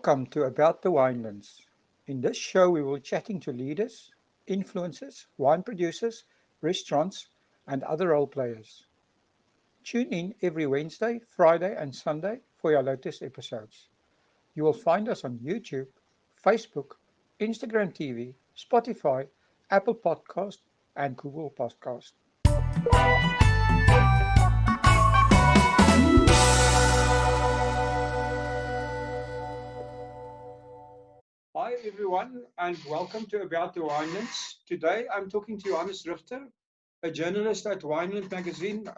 Welcome to About the Winelands. In this show, we will be chatting to leaders, influencers, wine producers, restaurants, and other role players. Tune in every Wednesday, Friday, and Sunday for your latest episodes. You will find us on YouTube, Facebook, Instagram TV, Spotify, Apple Podcast, and Google Podcast. Hi everyone, and welcome to About the Winelands. Today I'm talking to Johannes Richter, a journalist at Wineland magazine.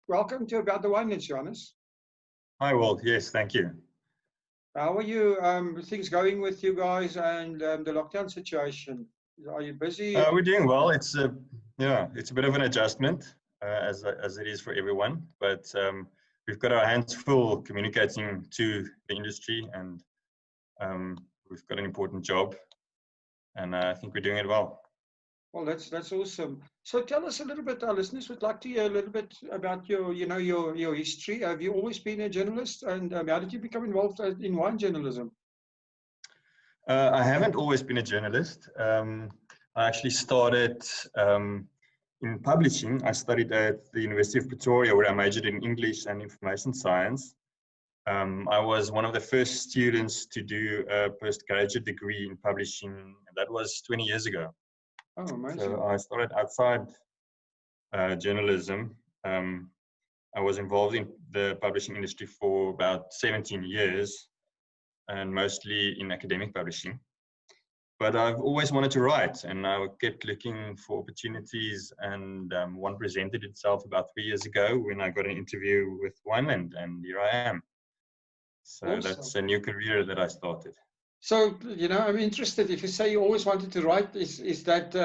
Welcome to About the Winelands, Johannes. Hi, Walt. Yes, thank you. How are you? Things going with you guys and the lockdown situation? Are you busy? We're doing well. It's a bit of an adjustment as it is for everyone, but we've got our hands full communicating to the industry, and we've got an important job, and I think we're doing it well. Well, that's awesome. So tell us a little bit. Our listeners would like to hear a little bit about your history. Have you always been a journalist, and how did you become involved in wine journalism? I haven't always been a journalist. I actually started in publishing. I studied at the University of Pretoria, where I majored in English and information science. I was one of the first students to do a postgraduate degree in publishing, and that was 20 years ago. Oh, amazing. So I started outside journalism. I was involved in the publishing industry for about 17 years, and mostly in academic publishing. But I've always wanted to write, and I kept looking for opportunities, and one presented itself about 3 years ago when I got an interview with Wineland, and here I am. So Awesome. That's a new career that I started. So, I'm interested. If you say you always wanted to write, is that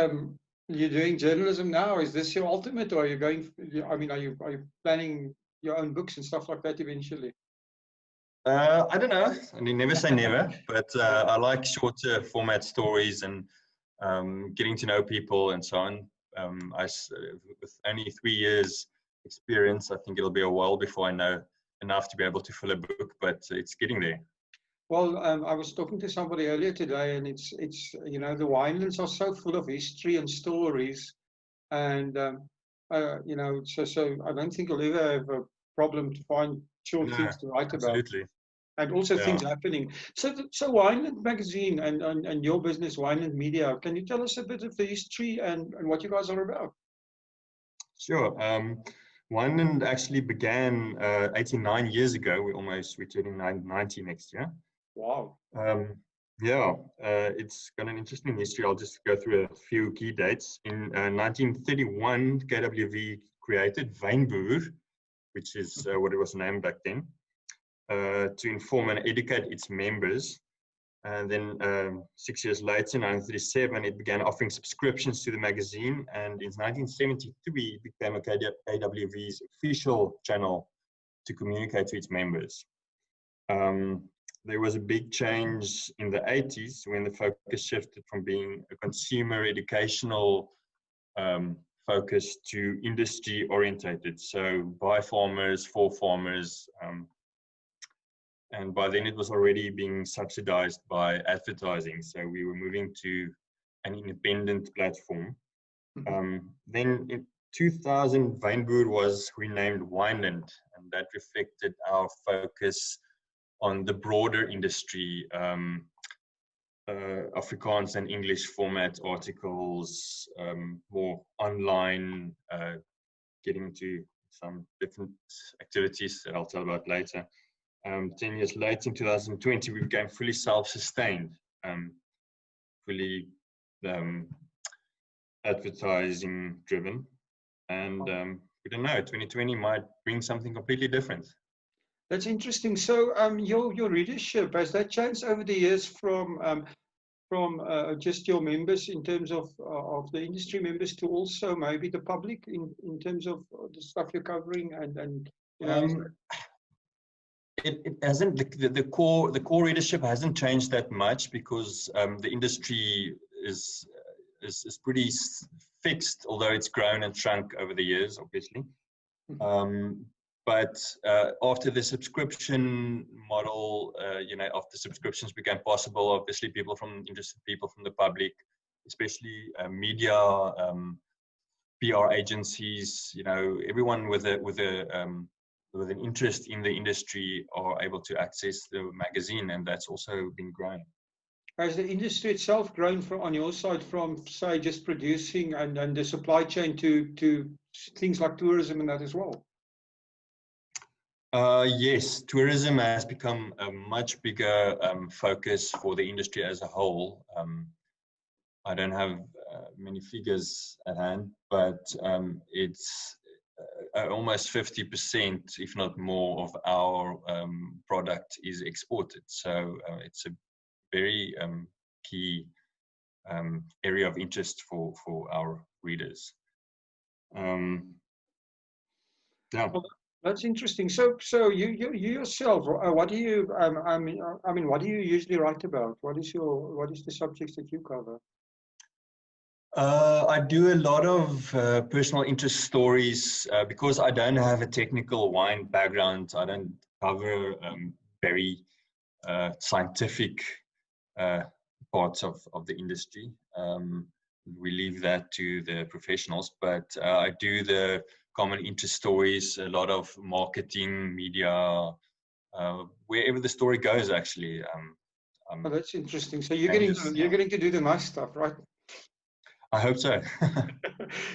you're doing journalism now? Is this your ultimate, or are you going? Are you planning your own books and stuff like that eventually? I don't know. I mean, never say never, but I like shorter format stories and getting to know people and so on. With only 3 years experience, I think it'll be a while before I know enough to be able to fill a book, but it's getting there. Well, I was talking to somebody earlier today, and it's the winelands are so full of history and stories, and so I don't think you'll ever have a problem to find short things to write absolutely. about, and also things happening. So Wineland magazine and your business, Wineland Media, can you tell us a bit of the history and what you guys are about? Sure. Wineland actually began 89 years ago. We're turning 90 next year. Wow. It's got an interesting history. I'll just go through a few key dates. In 1931, KWV created Wynboer, which is what it was named back then, to inform and educate its members. And then 6 years later, in 1937, it began offering subscriptions to the magazine. And in 1973, it became a KWV's official channel to communicate to its members. There was a big change in the 80s when the focus shifted from being a consumer educational focus to industry orientated. So by farmers, for farmers. And by then it was already being subsidized by advertising. So we were moving to an independent platform. Then in 2000, Wynboer was renamed Wineland, and that reflected our focus on the broader industry, Afrikaans and English format articles, more online, getting into some different activities that I'll tell about later. 10 years later, in 2020, we became fully self-sustained, fully advertising driven. And we don't know, 2020 might bring something completely different. That's interesting. So your readership, has that changed over the years from just your members in terms of the industry members to also maybe the public in terms of the stuff you're covering and It hasn't, the core readership hasn't changed that much because the industry is pretty fixed, although it's grown and shrunk over the years, obviously. But after the subscription model, after subscriptions became possible, obviously interested people from the public, especially media, PR agencies, everyone with an interest in the industry are able to access the magazine, and that's also been growing. Has the industry itself grown on your side from, say, just producing and the supply chain to things like tourism and that as well? Yes, tourism has become a much bigger focus for the industry as a whole. I don't have many figures at hand, but it's almost 50%, if not more, of our product is exported. So it's a very key area of interest for our readers. Yeah. Well, that's interesting. So you yourself, what do you what do you usually write about? What is the subjects that you cover? I do a lot of personal interest stories because I don't have a technical wine background. I don't cover very scientific parts of the industry. We leave that to the professionals, but I do the common interest stories, a lot of marketing, media, wherever the story goes, actually. Oh, that's interesting. So you're getting to do the nice stuff, right? I hope so.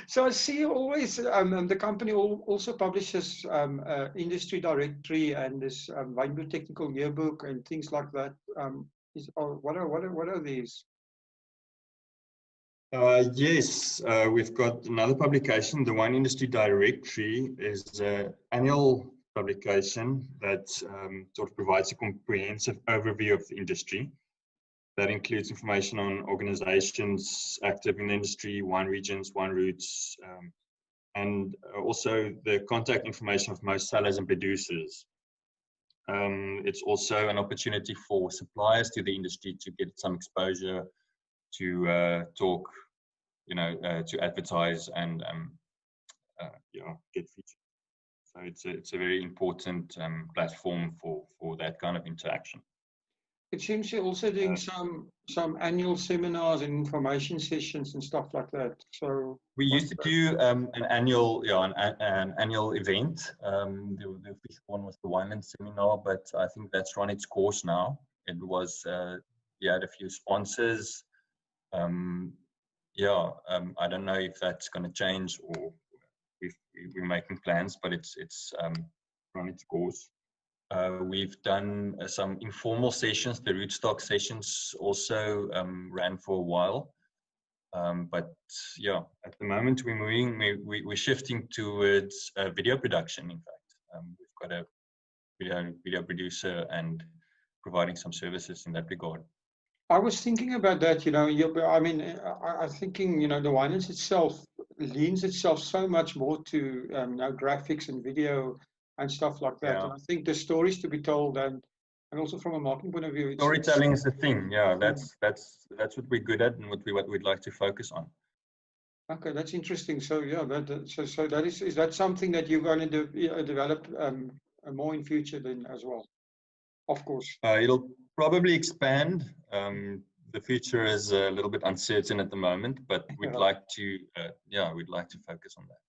So I see always the company also publishes industry directory and this Wynberg technical yearbook and things like that. What are these? Yes, we've got another publication. The Wine Industry Directory is an annual publication that sort of provides a comprehensive overview of the industry. That includes information on organizations active in the industry, wine regions, wine routes, and also the contact information of most sellers and producers. It's also an opportunity for suppliers to the industry to get some exposure, to talk, to advertise and get featured. So it's a very important platform for that kind of interaction. It seems you're also doing some annual seminars and information sessions and stuff like that. So we used to do an annual event. The official one was the Wineland seminar, but I think that's run its course now. It was we had a few sponsors. I don't know if that's going to change or if we're making plans, but it's run its course. We've done some informal sessions. The rootstock sessions also ran for a while. But yeah, at the moment we're shifting towards video production. In fact, we've got a video producer and providing some services in that regard. I was thinking about that, I'm thinking, the Winelands itself leans itself so much more to graphics and video and stuff like that. Yeah. And I think the stories to be told and also from a marketing point of view, storytelling is the thing. Yeah, that's what we're good at and what we'd like to focus on. Okay, that's interesting. So yeah, so that is that something that you're going to develop more in future then as well? Of course. It'll probably expand. The future is a little bit uncertain at the moment, but we'd like to focus on that.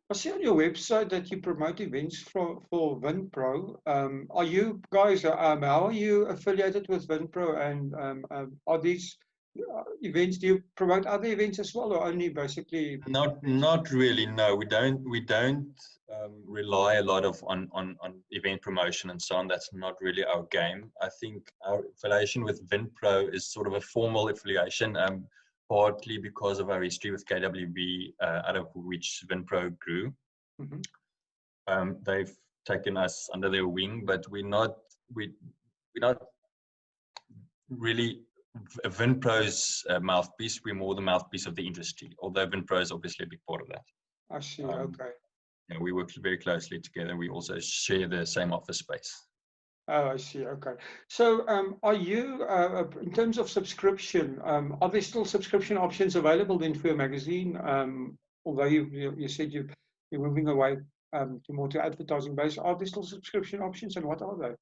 I see on your website that you promote events for WinPro. Are you guys? How are you affiliated with WinPro? And are these events? Do you promote other events as well, or only basically? Not really. No, we don't rely a lot on event promotion and so on. That's not really our game. I think our affiliation with WinPro is sort of a formal affiliation. Partly because of our history with KWB, out of which WinPro grew. Mm-hmm. They've taken us under their wing, but we're not really WinPro's mouthpiece. We're more the mouthpiece of the industry, although WinPro is obviously a big part of that. I see. Okay. Yeah, we work very closely together. We also share the same office space. Oh, I see. Okay. So are you, in terms of subscription, are there still subscription options available then for your magazine? Although you said you're moving away to advertising based? Are there still subscription options, and what are they?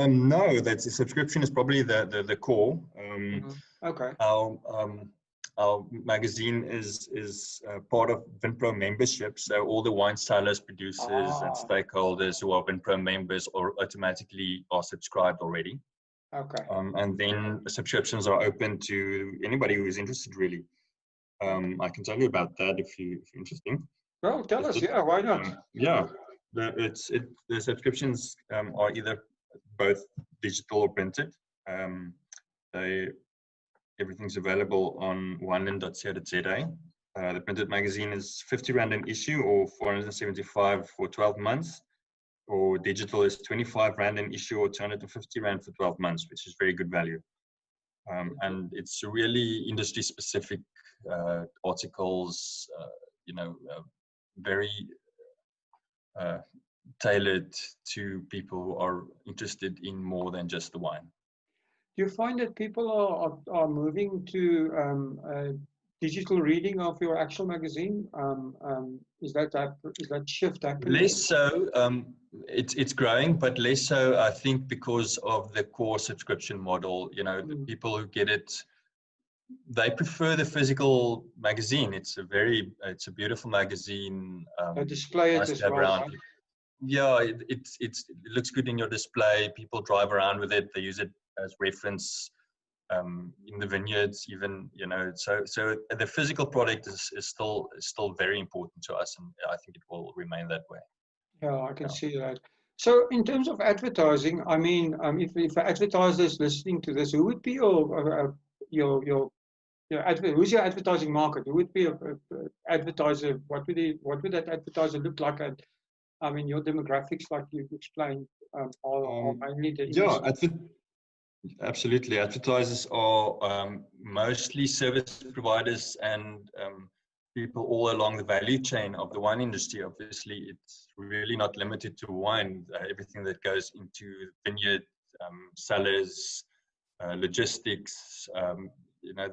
No, that's a subscription is probably the core. Okay. Our magazine is part of Vinpro membership, so all the wine stylists, producers, and stakeholders who are Vinpro members or automatically are subscribed already. Okay. And then subscriptions are open to anybody who is interested, really. I can tell you about that if you're interested. Well, tell us, yeah, why not? Yeah, the subscriptions are either both digital or printed. Everything's available on wineland.co.za. The printed magazine is 50 Rand an issue or 475 for 12 months. Or digital is 25 Rand an issue or 250 Rand for 12 months, which is very good value. And it's really industry specific articles, very tailored to people who are interested in more than just the wine. Do you find that people are moving to digital reading of your actual magazine? Is that shift happening? Less so. It's growing, but less so. I think because of the core subscription model. The people who get it, they prefer the physical magazine. It's a beautiful magazine. They display it as well, right? Yeah, it looks good in your display. People drive around with it. They use it as reference in the vineyards, even. So the physical product is still very important to us, and I think it will remain that way. Yeah, I can see that. So, in terms of advertising, I mean, if advertisers listening to this, who would be who's your advertising market? Who would be a advertiser? What would that advertiser look like? And I mean, your demographics, like you explained, are mainly the absolutely. Advertisers are mostly service providers and people all along the value chain of the wine industry. Obviously, it's really not limited to wine. Everything that goes into vineyard, cellars, logistics.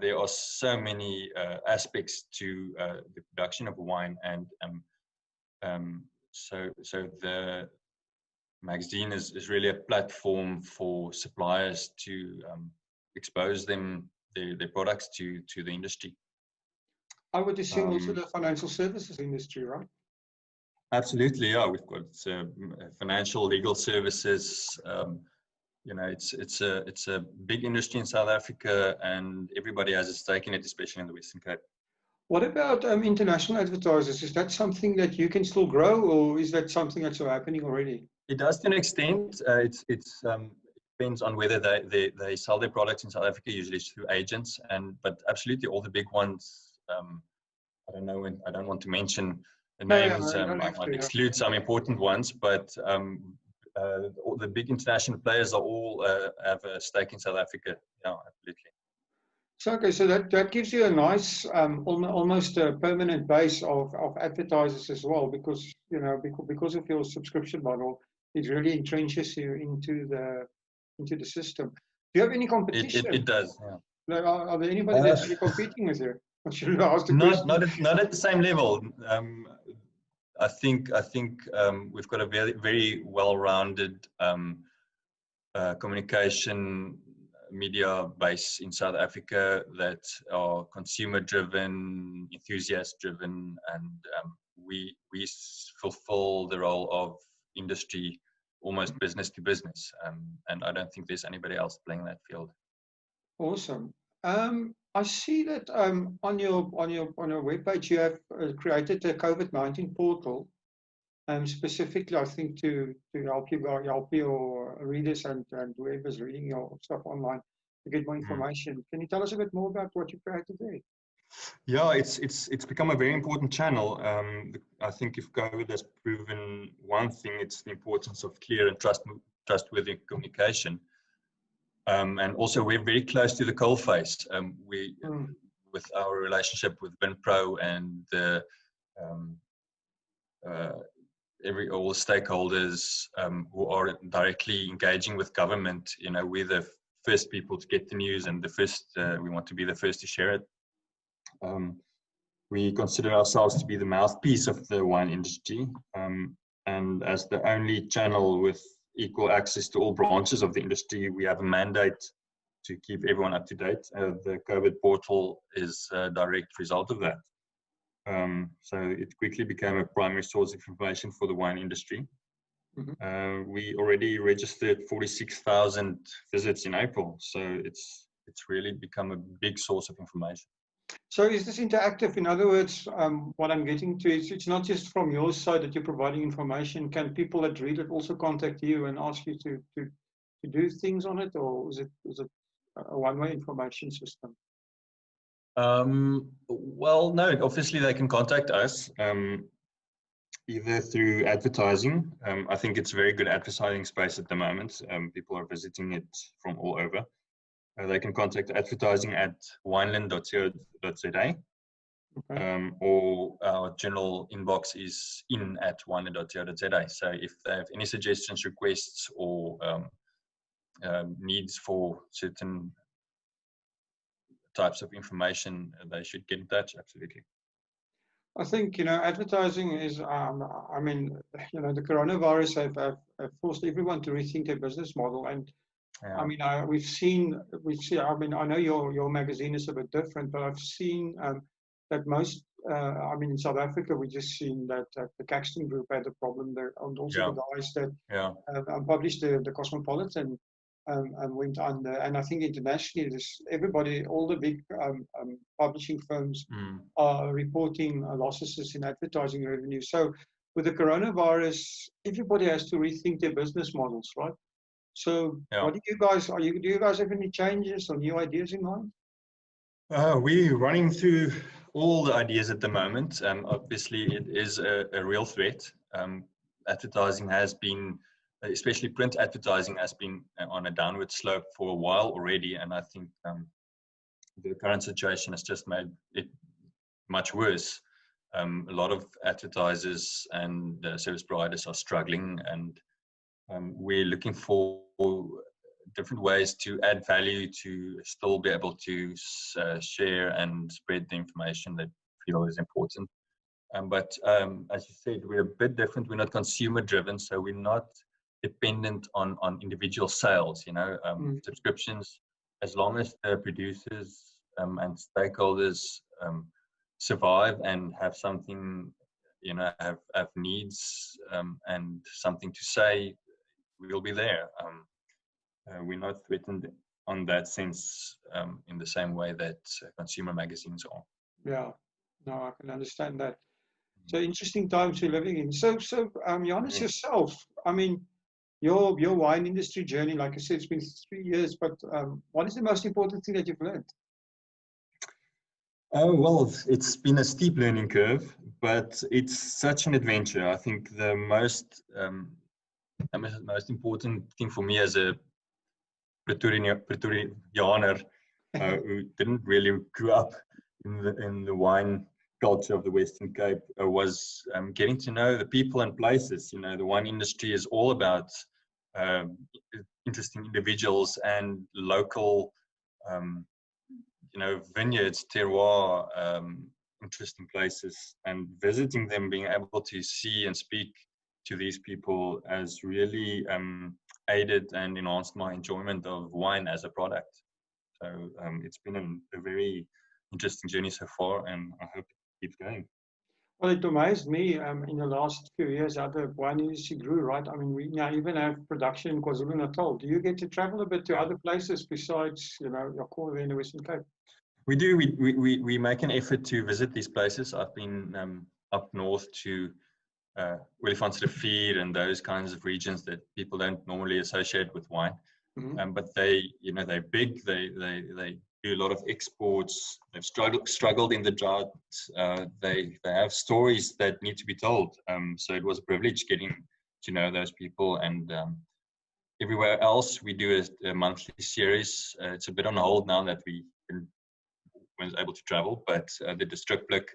There are so many aspects to the production of wine, and so the magazine is really a platform for suppliers to expose their products to the industry. I would assume also the financial services industry, right? Absolutely, yeah. We've got financial, legal services. It's a big industry in South Africa, and everybody has a stake in it, especially in the Western Cape. What about international advertisers? Is that something that you can still grow, or is that something that's happening already? It does to an extent. It depends on whether they sell their products in South Africa, usually through agents, but absolutely all the big ones. I don't know, I don't want to mention the names. I might exclude some important ones, but all the big international players are all have a stake in South Africa. Yeah, absolutely. So that gives you a nice, almost a permanent base of advertisers as well, because because of your subscription model, it really entrenches you into the system. Do you have any competition? It does. Yeah. Are there anybody that's really competing with you? Should I ask the question? Not at the same level. I think we've got a very, very well-rounded communication media base in South Africa that are consumer-driven, enthusiast-driven, and we fulfill the role of industry, almost business to business. And I don't think there's anybody else playing that field. Awesome. I see that on your webpage you have created a COVID-19 portal, specifically I think to help your readers and whoever's reading your stuff online to get more information. Can you tell us a bit more about what you created there? Yeah, it's become a very important channel. I think if COVID has proven one thing, it's the importance of clear and trustworthy communication. And also, we're very close to the coalface. With our relationship with Vinpro and all the stakeholders who are directly engaging with government, we're the first people to get the news, and we want to be the first to share it. We consider ourselves to be the mouthpiece of the wine industry. And as the only channel with equal access to all branches of the industry, we have a mandate to keep everyone up to date. The COVID portal is a direct result of that. So it quickly became a primary source of information for the wine industry. We already registered 46,000 visits in April, so it's really become a big source of information. So is this interactive? In other words, what I'm getting to is it's not just from your side that you're providing information. Can people that read it also contact you and ask you to do things on it, or is it a one-way information system? Well, no, obviously they can contact us either through advertising. I think it's a very good advertising space at the moment. People are visiting it from all over. They can contact advertising at wineland.co.za, or our general inbox is in@wineland.co.za. So if they have any suggestions, requests, or needs for certain types of information, they should get in touch. Absolutely. I think, advertising is, I mean, the coronavirus have forced everyone to rethink their business model. And Yeah. I mean, we've seen, I mean, I know your magazine is a bit different, but I've seen that most, I mean, in South Africa, we just seen that the Caxton Group had a problem there. And also the guys that published the Cosmopolitan and went under. And I think internationally, everybody, all the big publishing firms are reporting losses in advertising revenue. So with the coronavirus, everybody has to rethink their business models, right? So what do you guys, do you guys have any changes or new ideas in mind? We're running through all the ideas at the moment. Obviously, it is a real threat. Advertising has been, especially print advertising, has been on a downward slope for a while already. And I think the current situation has just made it much worse. A lot of advertisers and service providers are struggling, and we're looking for different ways to add value to still be able to share and spread the information that we feel is important. But as you said, we're a bit different. We're not consumer driven, so we're not dependent on individual sales, subscriptions. As long as the producers and stakeholders survive and have something, have needs and something to say, we'll be there. We're not threatened on that sense in the same way that consumer magazines are. Yeah, no, I can understand that. So interesting times we're living in. So Johannes, yourself, I mean, your wine industry journey, like I said, it's been 3 years, but what is the most important thing that you've learned? Oh, well, it's been a steep learning curve, but it's such an adventure. I think the most important thing for me as a Pretoriaaner who didn't really grow up in the wine culture of the Western Cape was getting to know the people and places. The wine industry is all about interesting individuals and local, vineyards, terroir, interesting places, and visiting them, being able to see and speak to these people has really aided and enhanced my enjoyment of wine as a product. So it's been a very interesting journey so far, and I hope it keeps going. Well, it amazed me in the last few years how the wine industry grew, right? I mean, we now even have production in KwaZulu-Natal. Do you get to travel a bit to other places besides, your core in the Western Cape? We do. We make an effort to visit these places. I've been up north to Olifantsrivier and those kinds of regions that people don't normally associate with wine. But they're big. They do a lot of exports. They've struggled in the drought. They have stories that need to be told. So it was a privilege getting to know those people. And everywhere else, we do a monthly series. It's a bit on hold now that we was able to travel, but the Districtblik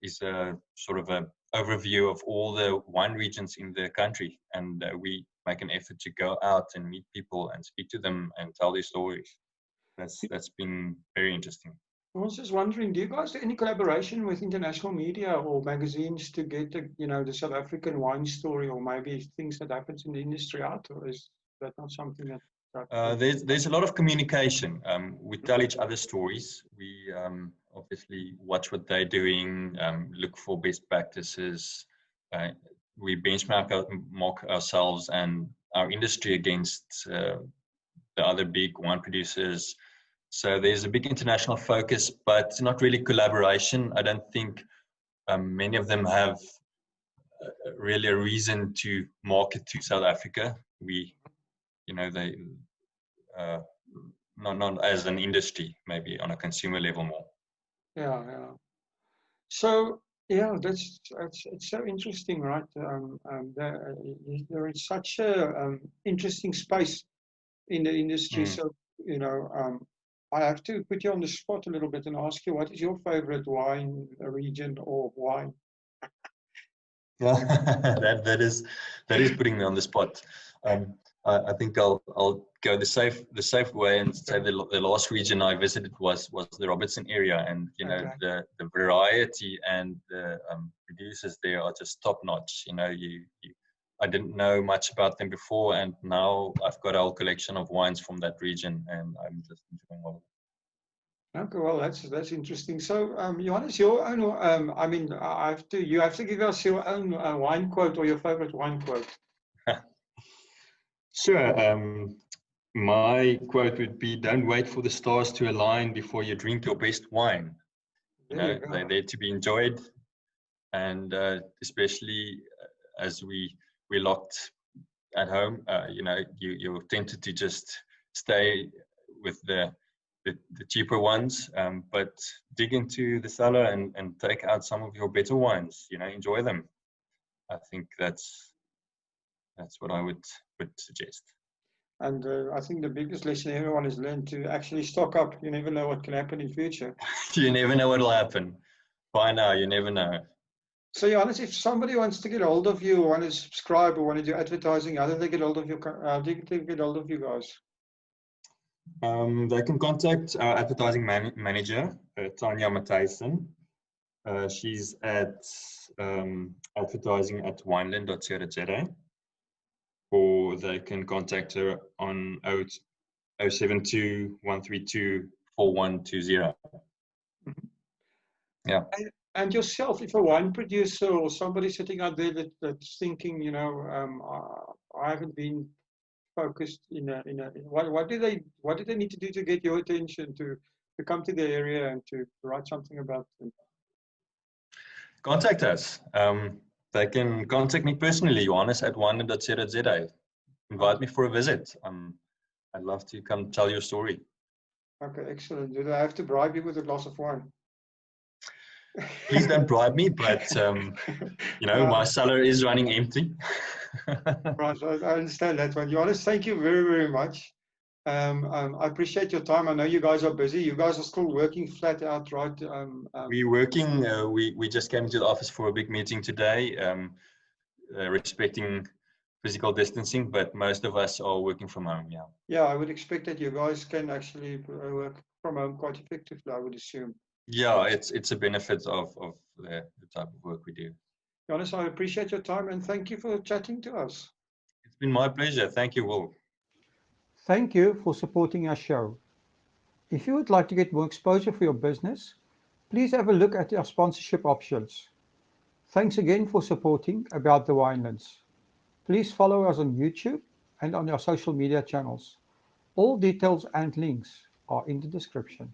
is a sort of an overview of all the wine regions in the country, and we make an effort to go out and meet people and speak to them and tell their stories. That's been very interesting. I was just wondering, do you guys do any collaboration with international media or magazines to get the South African wine story, or maybe things that happens in the industry out, or is that not something that There's a lot of communication. We tell each other stories. We obviously watch what they're doing, look for best practices. We mark ourselves and our industry against the other big wine producers. So there's a big international focus, but not really collaboration. I don't think many of them have really a reason to market to South Africa. They uh, not as an industry, maybe on a consumer level more. Yeah. So yeah, it's so interesting, right? There is such a interesting space in the industry. So I have to put you on the spot a little bit and ask you, what is your favorite wine region or wine? Yeah, that is putting me on the spot. I think I'll go the safe way and say the last region I visited was the Robertson area, and the variety and the producers there are just top notch. I didn't know much about them before, and now I've got a whole collection of wines from that region, and I'm just enjoying all of it. Okay, well, that's interesting. So, Johannes, your own, you have to give us your own wine quote or your favorite wine quote. Sure. My quote would be, "Don't wait for the stars to align before you drink your best wine." They're there to be enjoyed, and especially as we're locked at home, you're tempted to just stay with the cheaper ones, but dig into the cellar and take out some of your better wines. Enjoy them. I think that's what I would suggest. And I think the biggest lesson everyone has learned to actually stock up. You never know what can happen in future. You never know what will happen. By now, you never know. So, Johannes, if somebody wants to get hold of you, want to subscribe, or want to do advertising, how do they get hold of you? How do they get hold of you guys? They can contact our advertising manager, Tanya Matthijssen. She's at advertising@wineland.co.za, or they can contact her on 072 132 4120. Yeah. And yourself, if a wine producer or somebody sitting out there that's thinking, I haven't been focused what do they need to do to get your attention to come to the area and to write something about them? Contact us. They can contact me personally, Johannes at wineland.co.za. Invite me for a visit. I'd love to come tell your story. Okay, excellent. Do I have to bribe you with a glass of wine? Please don't bribe me, but my cellar is running empty. Right, I understand that one. Johannes, thank you very, very much. I appreciate your time. I know you guys are busy. You guys are still working flat out, right? We're working. We just came into the office for a big meeting today, respecting physical distancing, but most of us are working from home. Yeah. Yeah, I would expect that you guys can actually work from home quite effectively, I would assume. Yeah, it's a benefit of the type of work we do. Johannes, I appreciate your time and thank you for chatting to us. It's been my pleasure. Thank you, Will. Thank you for supporting our show. If you would like to get more exposure for your business, please have a look at our sponsorship options. Thanks again for supporting About the Winelands. Please follow us on YouTube and on our social media channels. All details and links are in the description.